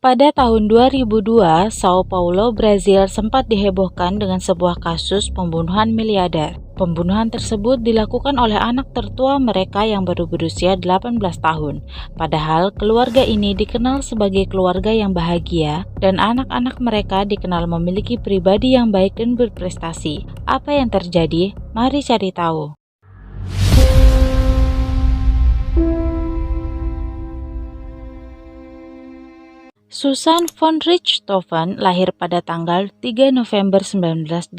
Pada tahun 2002, Sao Paulo, Brazil sempat dihebohkan dengan sebuah kasus pembunuhan miliarder. Pembunuhan tersebut dilakukan oleh anak tertua mereka yang baru berusia 18 tahun. Padahal keluarga ini dikenal sebagai keluarga yang bahagia dan anak-anak mereka dikenal memiliki pribadi yang baik dan berprestasi. Apa yang terjadi? Mari cari tahu. Susan von Richthofen lahir pada tanggal 3 November 1983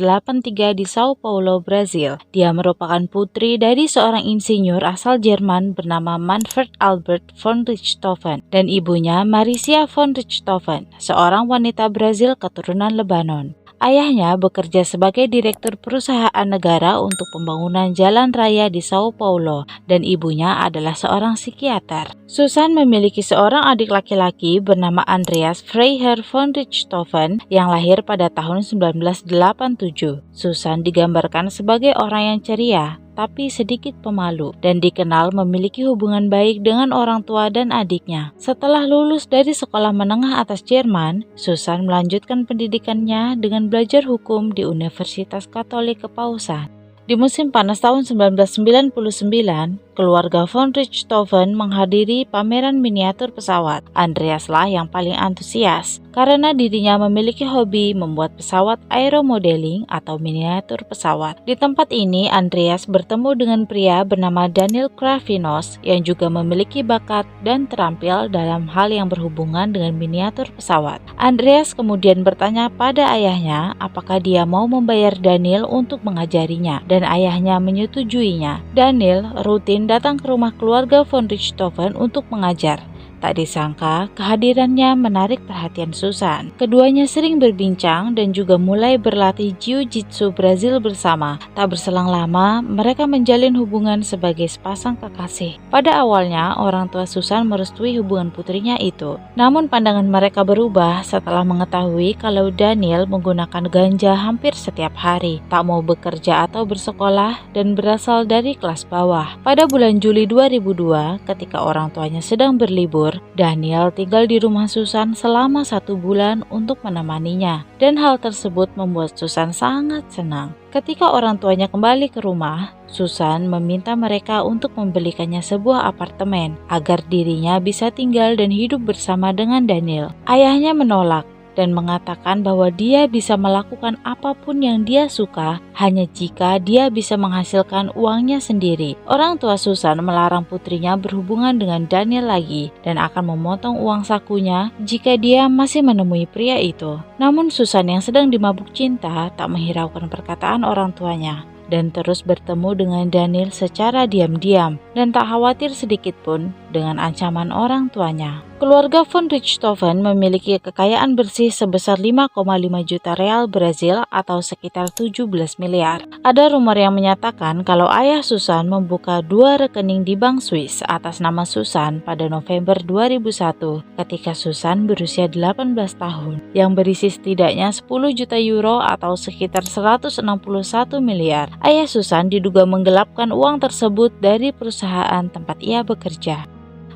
di Sao Paulo, Brazil. Dia merupakan putri dari seorang insinyur asal Jerman bernama Manfred Albert von Richthofen dan ibunya Marisia von Richthofen, seorang wanita Brazil keturunan Lebanon. Ayahnya bekerja sebagai direktur perusahaan negara untuk pembangunan jalan raya di Sao Paulo dan ibunya adalah seorang psikiater. Susan memiliki seorang adik laki-laki bernama Andreas Freiherr von Richthofen yang lahir pada tahun 1987. Susan digambarkan sebagai orang yang ceria, tapi sedikit pemalu, dan dikenal memiliki hubungan baik dengan orang tua dan adiknya. Setelah lulus dari sekolah menengah atas Jerman, Susan melanjutkan pendidikannya dengan belajar hukum di Universitas Katolik Kepausan. Di musim panas tahun 1999, keluarga von Richthofen menghadiri pameran miniatur pesawat. Andreas lah yang paling antusias karena dirinya memiliki hobi membuat pesawat aeromodeling atau miniatur pesawat. Di tempat ini, Andreas bertemu dengan pria bernama Daniel Kravinos yang juga memiliki bakat dan terampil dalam hal yang berhubungan dengan miniatur pesawat. Andreas kemudian bertanya pada ayahnya apakah dia mau membayar Daniel untuk mengajarinya, dan ayahnya menyetujuinya. Daniel rutin datang ke rumah keluarga von Richthofen untuk mengajar. Tak disangka, kehadirannya menarik perhatian Susan. Keduanya sering berbincang dan juga mulai berlatih jiu-jitsu Brazil bersama. Tak berselang lama, mereka menjalin hubungan sebagai sepasang kekasih. Pada awalnya, orang tua Susan merestui hubungan putrinya itu. Namun pandangan mereka berubah setelah mengetahui kalau Daniel menggunakan ganja hampir setiap hari, tak mau bekerja atau bersekolah, dan berasal dari kelas bawah. Pada bulan Juli 2002, ketika orang tuanya sedang berlibur, Daniel tinggal di rumah Susan selama 1 bulan untuk menemaninya, dan hal tersebut membuat Susan sangat senang. Ketika orang tuanya kembali ke rumah, Susan meminta mereka untuk membelikannya sebuah apartemen agar dirinya bisa tinggal dan hidup bersama dengan Daniel. Ayahnya menolak dan mengatakan bahwa dia bisa melakukan apapun yang dia suka hanya jika dia bisa menghasilkan uangnya sendiri. Orang tua Susan melarang putrinya berhubungan dengan Daniel lagi dan akan memotong uang sakunya jika dia masih menemui pria itu. Namun Susan yang sedang dimabuk cinta tak menghiraukan perkataan orang tuanya dan terus bertemu dengan Daniel secara diam-diam dan tak khawatir sedikit pun dengan ancaman orang tuanya. Keluarga von Richthofen memiliki kekayaan bersih sebesar 5,5 juta real Brazil atau sekitar 17 miliar. Ada rumor yang menyatakan kalau ayah Susan membuka 2 rekening di bank Swiss atas nama Susan pada November 2001 ketika Susan berusia 18 tahun yang berisi setidaknya 10 juta euro atau sekitar 161 miliar. Ayah Susan diduga menggelapkan uang tersebut dari perusahaan tempat ia bekerja.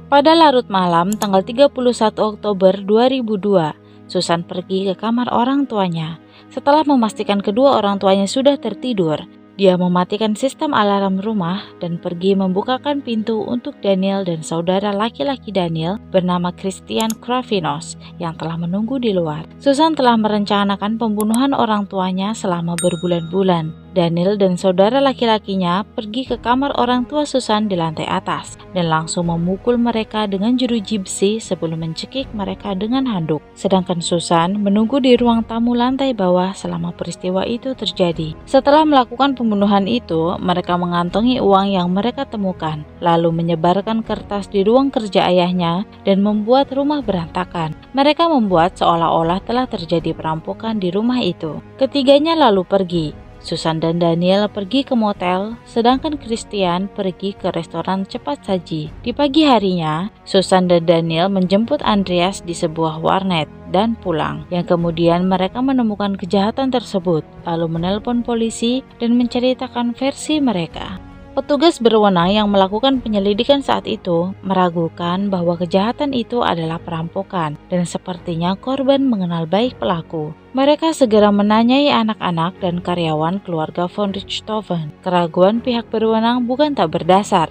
Pada larut malam tanggal 31 Oktober 2002, Susan pergi ke kamar orang tuanya. Setelah memastikan kedua orang tuanya sudah tertidur, dia mematikan sistem alarm rumah dan pergi membukakan pintu untuk Daniel dan saudara laki-laki Daniel bernama Christian Kravinos yang telah menunggu di luar. Susan telah merencanakan pembunuhan orang tuanya selama berbulan-bulan. Daniel dan saudara laki-lakinya pergi ke kamar orang tua Susan di lantai atas dan langsung memukul mereka dengan jeruji besi sebelum mencekik mereka dengan handuk. Sedangkan Susan menunggu di ruang tamu lantai bawah selama peristiwa itu terjadi. Setelah melakukan pembunuhan itu, mereka mengantongi uang yang mereka temukan, lalu menyebarkan kertas di ruang kerja ayahnya dan membuat rumah berantakan. Mereka membuat seolah-olah telah terjadi perampokan di rumah itu. Ketiganya lalu pergi. Susan dan Daniel pergi ke motel, sedangkan Christian pergi ke restoran cepat saji. Di pagi harinya, Susan dan Daniel menjemput Andreas di sebuah warnet dan pulang, yang kemudian mereka menemukan kejahatan tersebut, lalu menelpon polisi dan menceritakan versi mereka. Petugas berwenang yang melakukan penyelidikan saat itu meragukan bahwa kejahatan itu adalah perampokan dan sepertinya korban mengenal baik pelaku. Mereka segera menanyai anak-anak dan karyawan keluarga von Richthofen. Keraguan pihak berwenang bukan tak berdasar.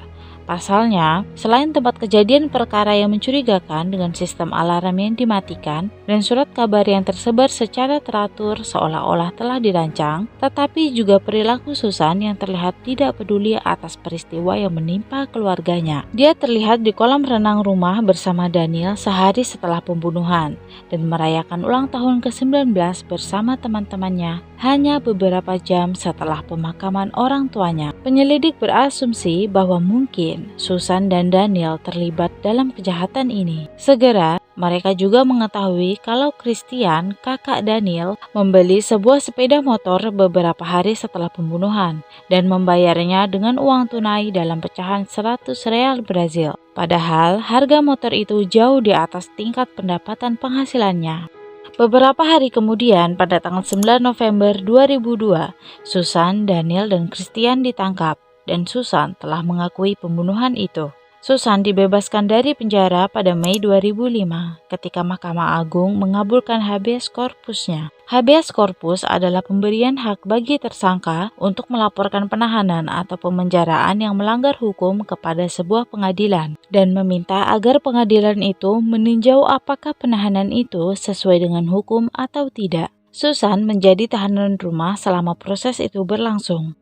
Pasalnya, selain tempat kejadian perkara yang mencurigakan dengan sistem alarm yang dimatikan dan surat kabar yang tersebar secara teratur seolah-olah telah dirancang, tetapi juga perilaku Susan yang terlihat tidak peduli atas peristiwa yang menimpa keluarganya. Dia terlihat di kolam renang rumah bersama Daniel sehari setelah pembunuhan dan merayakan ulang tahun ke-19 bersama teman-temannya hanya beberapa jam setelah pemakaman orang tuanya. Penyelidik berasumsi bahwa mungkin Susan dan Daniel terlibat dalam kejahatan ini. Segera, mereka juga mengetahui kalau Christian, kakak Daniel, membeli sebuah sepeda motor beberapa hari setelah pembunuhan dan membayarnya dengan uang tunai dalam pecahan 100 real Brazil. Padahal harga motor itu jauh di atas tingkat pendapatan penghasilannya. Beberapa hari kemudian, pada tanggal 9 November 2002, Susan, Daniel, dan Christian ditangkap dan Susan telah mengakui pembunuhan itu. Susan dibebaskan dari penjara pada Mei 2005 ketika Mahkamah Agung mengabulkan habeas corpusnya. Habeas corpus adalah pemberian hak bagi tersangka untuk melaporkan penahanan atau pemenjaraan yang melanggar hukum kepada sebuah pengadilan dan meminta agar pengadilan itu meninjau apakah penahanan itu sesuai dengan hukum atau tidak. Susan menjadi tahanan rumah selama proses itu berlangsung.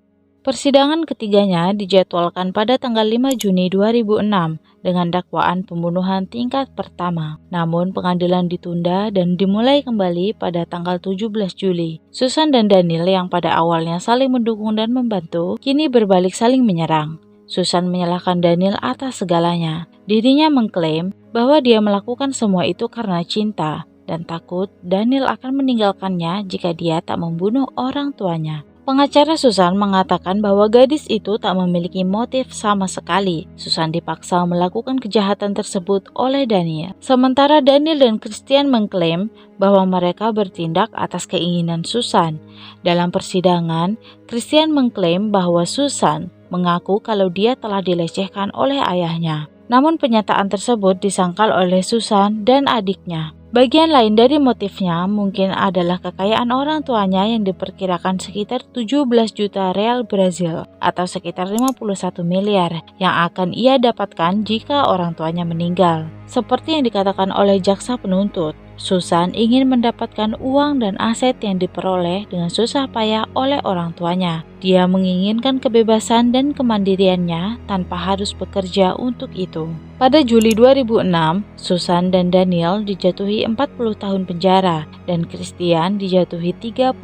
Persidangan ketiganya dijadwalkan pada tanggal 5 Juni 2006 dengan dakwaan pembunuhan tingkat pertama. Namun pengadilan ditunda dan dimulai kembali pada tanggal 17 Juli. Susan dan Daniel yang pada awalnya saling mendukung dan membantu, kini berbalik saling menyerang. Susan menyalahkan Daniel atas segalanya. Dirinya mengklaim bahwa dia melakukan semua itu karena cinta dan takut Daniel akan meninggalkannya jika dia tak membunuh orang tuanya. Pengacara Susan mengatakan bahwa gadis itu tak memiliki motif sama sekali. Susan dipaksa melakukan kejahatan tersebut oleh Daniel. Sementara Daniel dan Christian mengklaim bahwa mereka bertindak atas keinginan Susan. Dalam persidangan, Christian mengklaim bahwa Susan mengaku kalau dia telah dilecehkan oleh ayahnya. Namun penyataan tersebut disangkal oleh Susan dan adiknya. Bagian lain dari motifnya mungkin adalah kekayaan orang tuanya yang diperkirakan sekitar 17 juta real Brazil atau sekitar 51 miliar yang akan ia dapatkan jika orang tuanya meninggal. Seperti yang dikatakan oleh jaksa penuntut, Susan ingin mendapatkan uang dan aset yang diperoleh dengan susah payah oleh orang tuanya. Dia menginginkan kebebasan dan kemandiriannya tanpa harus bekerja untuk itu. Pada Juli 2006, Susan dan Daniel dijatuhi 40 tahun penjara dan Christian dijatuhi 38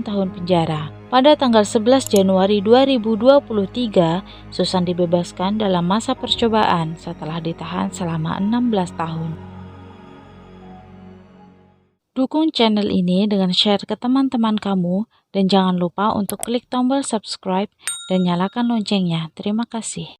tahun penjara. Pada tanggal 11 Januari 2023, Susan dibebaskan dalam masa percobaan setelah ditahan selama 16 tahun. Dukung channel ini dengan share ke teman-teman kamu dan jangan lupa untuk klik tombol subscribe dan nyalakan loncengnya. Terima kasih.